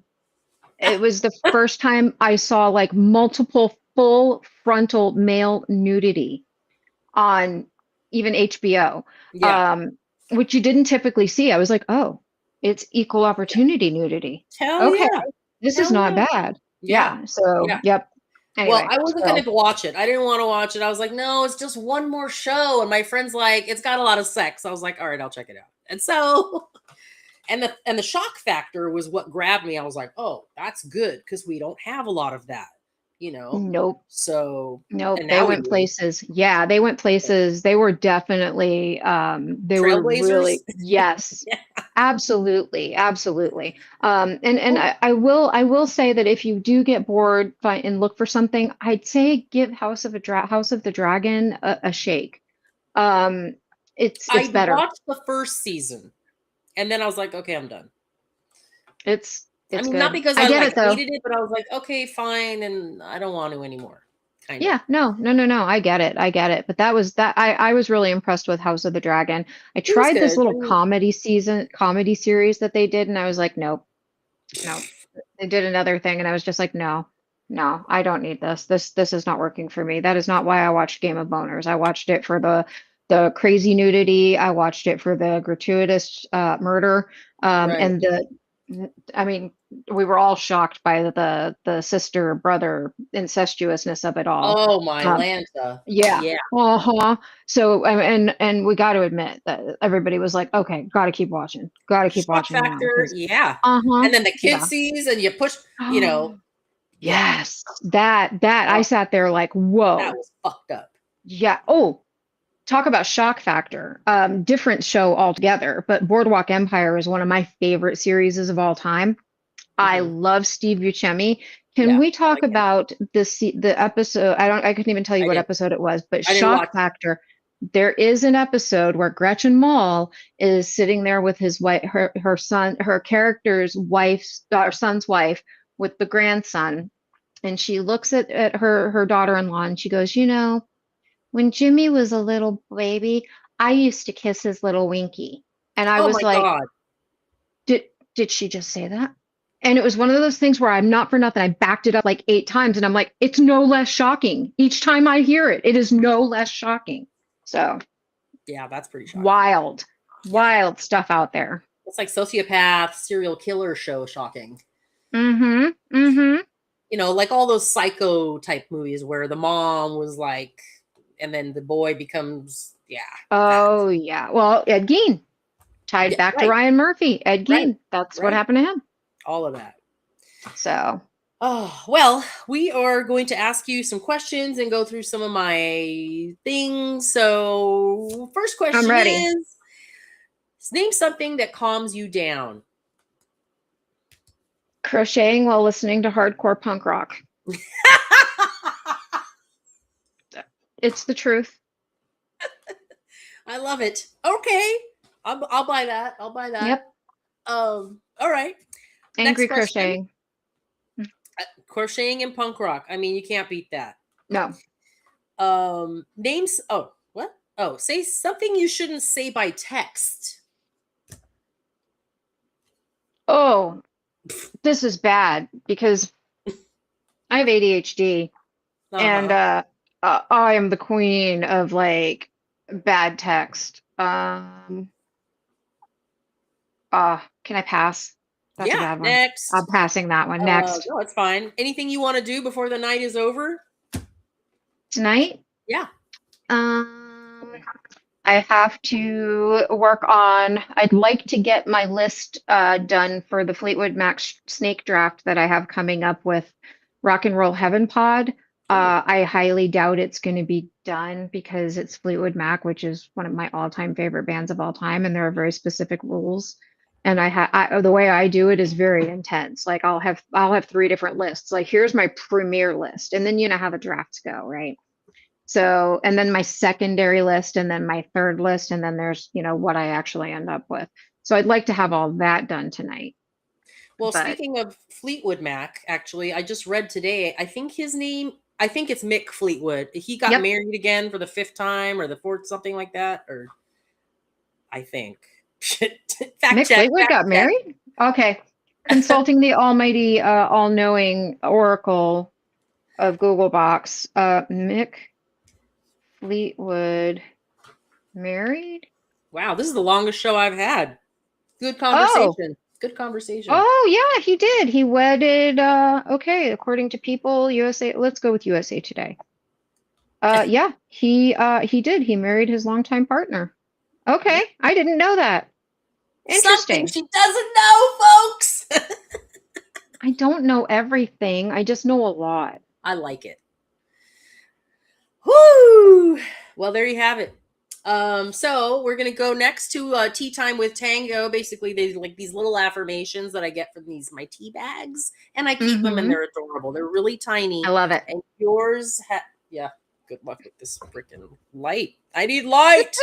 It was the first time I saw like multiple full frontal male nudity on even HBO, Yeah. um, which you didn't typically see. I was like, oh, it's equal opportunity nudity. Hell Okay, yeah. this is Hell not yeah. bad. Yeah. Yeah. So, Yeah. yep. Well, Anyway, I wasn't so going to watch it. I didn't want to watch it. I was like, no, it's just one more show. And my friend's like, it's got a lot of sex. I was like, all right, I'll check it out. And so, and the shock factor was what grabbed me. I was like, oh, that's good because we don't have a lot of that, you know. nope. So, Nope, and they now we went do. places. Yeah, they went places. They were definitely, they were Trailblazers. really, yes, Yeah. absolutely, absolutely. And Well, I will say that if you do get bored and look for something, I'd say give House of the Dragon a shake. Um, it's I better. watched the first season and then I was like, okay, I'm done. It's I It's mean, not good. because I I get like it though. hated it, but I was like, okay, fine, and I don't want to anymore. Kind of. Yeah, no. I get it. I get it. But that was that I was really impressed with House of the Dragon. I It was tried this good. I little mean, comedy series that they did, and I was like, nope, nope. They did another thing, and I was just like, no, I don't need this. This is not working for me. That is not why I watched Game of Boners. I watched it for the crazy nudity. I watched it for the gratuitous murder. right. And I mean, we were all shocked by the sister brother incestuousness of it all. Oh my Um, Lanta. yeah. Yeah. Uh-huh. So and we got to admit that everybody was like, okay, got to keep watching. Got to keep Shock watching now factor. because Yeah. uh-huh. And then the kid Yeah. sees and you push, you know, yeah. Yes, that I Oh, sat there like, that whoa. was fucked up. Yeah. Oh, talk about shock factor. Different show altogether, but Boardwalk Empire is one of my favorite series of all time. I Hmm. love Steve Buscemi. Can Yeah. we I talk like him. about the episode? I couldn't even tell you I what didn't. episode it was, but I didn't shock watch it. factor. There is an episode where Gretchen Mol is sitting there with his wife, her son, her character's wife's son's wife with the grandson, and she looks at her daughter-in-law and she goes, you know, when Jimmy was a little baby, I used to kiss his little winky. And I Oh was my like, God. did she just say that? And it was one of those things where I'm not for nothing. I backed it up like 8 times and I'm like, it's no less shocking. Each time I hear it, it is no less shocking. So Yeah, that's pretty shocking. wild, Yeah. wild stuff out there. It's like sociopath, serial killer show shocking. Mm-hmm. Mm-hmm. You know, like all those psycho type movies where the mom was like, and then the boy becomes, yeah, that. Oh yeah. Well, Ed Gein tied Yeah, back to right, Ryan Murphy. Ed right, Gein. That's what right. happened to him. All of that. So Oh, well, we are going to ask you some questions and go through some of my things. So, first I'm question ready. is name something that calms you down. Crocheting while listening to hardcore punk rock. It's the truth. I love it. Okay. I'll buy that. I'll buy that. Yep. All right. Next Angry question. crocheting. Crocheting and punk rock. I mean, you can't beat that. No. Names. Oh, what? Oh, say something you shouldn't say by text. Oh, this is bad because I have ADHD and Uh-huh. I am the queen of like bad text. Can I pass? That's a Yeah. bad one. I'm Next. passing that one. Next. No, it's fine. Anything you want to do before the night is over? Tonight, Yeah. um, I have to work on, I'd like to get my list done for the Fleetwood Mac snake draft that I have coming up with Rock and Roll Heaven Pod. Ooh. I highly doubt it's going to be done because it's Fleetwood Mac, which is one of my all-time favorite bands of all time, and there are very specific rules. And the way I do it is very intense. Like I'll have 3 different lists. Like here's my premier list, and then you know how the drafts go, right? So, and then my secondary list, and then my third list, and then there's, what I actually end up with. So I'd like to have all that done tonight. Well, But speaking of Fleetwood Mac, actually, I just read today, I think it's Mick Fleetwood. He got yep, married again for the 5th time or the 4th, something like that. Or I think. Fact Mick check, Fleetwood fact got check. married. Okay, consulting the almighty, all-knowing oracle of Google Box. Mick Fleetwood married? Wow, this is the longest show I've had. Good Oh, conversation. Good conversation. oh yeah, he did. He wedded. Okay, according to People USA. Let's go with USA Today. Yeah, he did. He married his longtime partner. Okay, I didn't know that. Something Interesting. she doesn't know, folks. I don't know everything. I just know a lot. I like it. Whoo! Well, there you have it. So we're gonna go next to tea time with Tango. Basically, they like these little affirmations that I get from my tea bags, and I keep them, and Mm-hmm. they're adorable. They're really I tiny, love it. and yours, yeah. Good luck with this freaking light. I need light.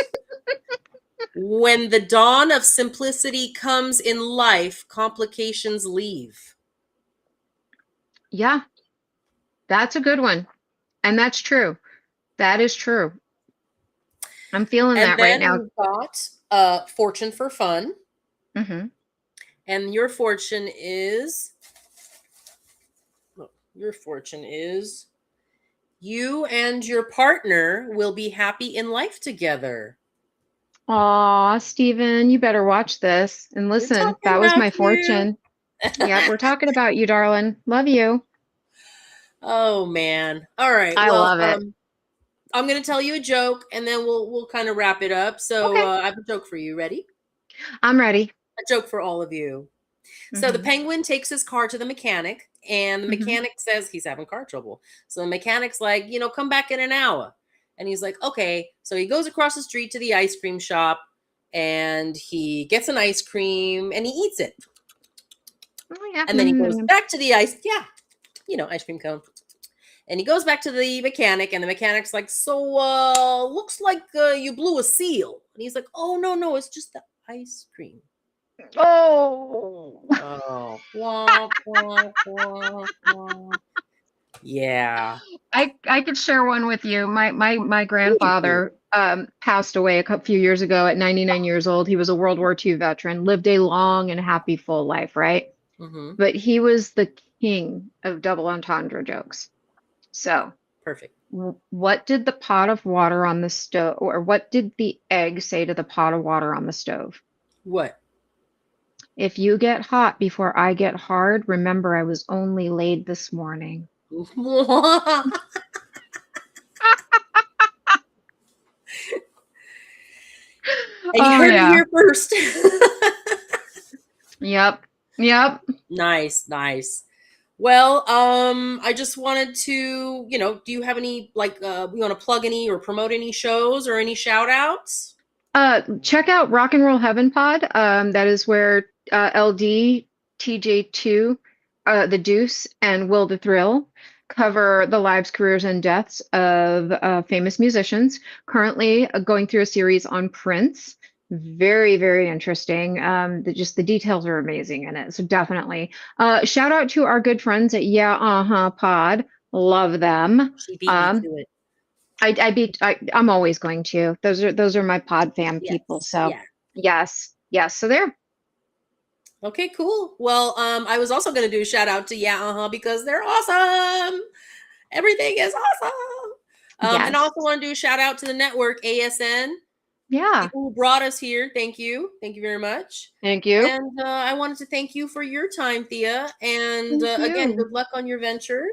When the dawn of simplicity comes in life, complications leave. Yeah, that's a good one. And that's true. That is true. I'm feeling And that right then now. we've got fortune for fun. Hmm. And your fortune is you and your partner will be happy in life together. Aw, Stephen, you better watch this and We're listen. talking That was about my you. fortune. Yep, we're talking about you, darling. Love you. Oh man. All right. I Well, love it. I'm gonna tell you a joke and then we'll kind of wrap it up. So Okay, I have a joke for you. Ready? I'm ready. A joke for all of you. So the Hmm. penguin takes his car to the mechanic, and the Hmm. mechanic says he's having car trouble. So the mechanic's like, come back in an hour. And he's like, okay. So he goes across the street to the ice cream shop and he gets an ice cream and he eats it. Oh, yeah. And then he goes back to the ice cream cone. And he goes back to the mechanic, and the mechanic's like, so looks like you blew a seal. And he's like, oh no, it's just the ice cream. Oh. Oh, wah, wah, wah, wah. Yeah. I could share one with you. My Please do. grandfather passed away few years ago at 99 years old. He was a World War II veteran, lived a long and happy full life, right? Mm-hmm. But he was the king of double entendre jokes. So, Perfect. what did the pot of water on the stove, or what did the egg say to the pot of water on the stove? What? If you get hot before I get hard, remember I was only laid this morning. I Oh heard it yeah. here first. Yep. Yep. Nice, nice. Well, I just wanted to, do you have any you want to plug any or promote any shows or any shout outs? Check out Rock and Roll Heaven Pod. That is where LD, TJ2, The Deuce, and Will the Thrill cover the lives, careers, and deaths of famous musicians. Currently going through a series on Prince. Very, very interesting. Just the details are amazing in it. So definitely. Shout out to our good friends at Yeah, Uh-huh Pod. Love them. She beat me Um, to it. I'm always going to. Those are my pod fam people. Yes. So Yeah. yes, yes. So there. Okay, cool. Well, I was also going to do a shout out to Yeah, because they're awesome. Everything is awesome. And I Yes. also want to do a shout out to the network ASN, Yeah. people who brought us here. Thank you. Thank you very much. Thank you. And I wanted to thank you for your time, Thea. And Thank again, you. good luck on your venture.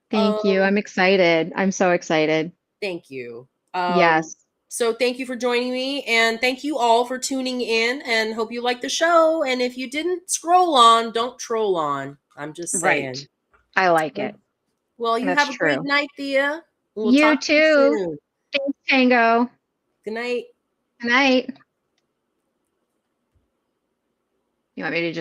Thank you. Um, I'm excited. I'm so excited. thank you. Yes. So thank you for joining me, and thank you all for tuning in, and hope you liked the show. And if you didn't scroll on, don't troll on. I'm just Right. saying. I like it. Well, you That's have a great true. night, Thea. We'll You talk to you too. soon. Thanks, Tango. Good night. Good night. You want me to just